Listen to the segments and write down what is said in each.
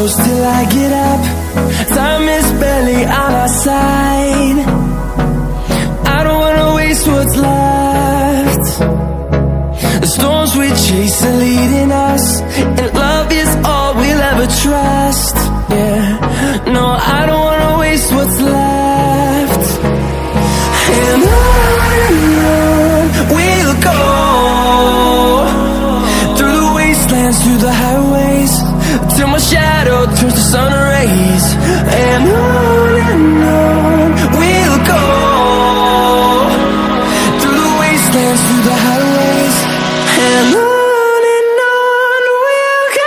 close till I get up. Time is barely on our side. I don't wanna waste what's left. The storms we chase are leading us, and love is all we'll ever trust. Yeah, no, I don't wanna waste what's left. And on we'll go, through the wastelands, through the highways, till my shadow turns to sun rays. And on we'll go, through the wastelands, through the highways, and on we'll go.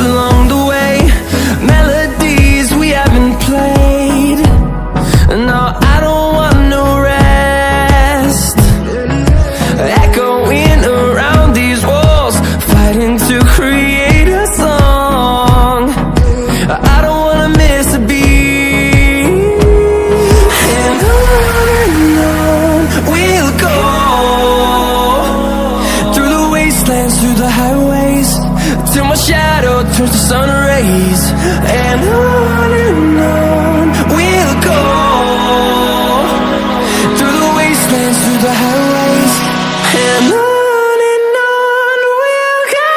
Along the way, melodies we haven't played. No, I don't want no rest. Echoing around these walls, fighting to create a song. I don't wanna miss a beat. And on we'll go, through the wastelands, through the highways, till my shadow turns to sun rays. And on we'll go, through the wastelands, through the highways, and on we'll go.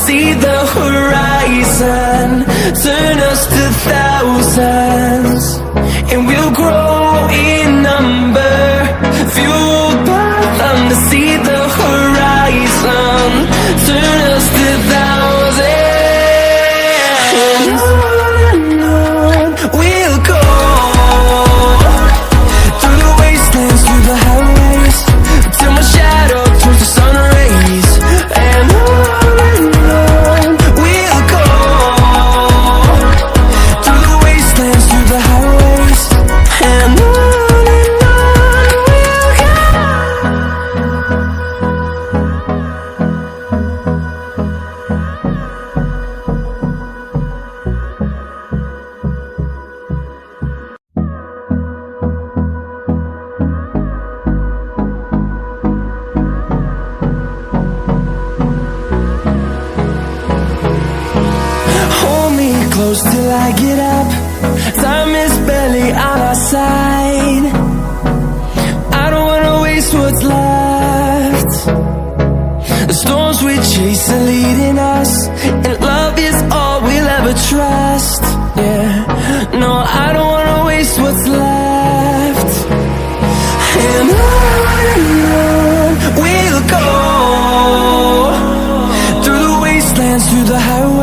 See the horizon, turn us to thousands, and we'll grow in number, fueled by them. To see the horizon, turn us to thousands, and on we'll go, through the wastelands, through the highways, till my shadow turns to sun rays. And close till I get up. Time is barely on our side. I don't wanna waste what's left. The storms we chase are leading us, and love is all we'll ever trust. Yeah, no, I don't wanna waste what's left. And on we'll go, through the wastelands, through the highways,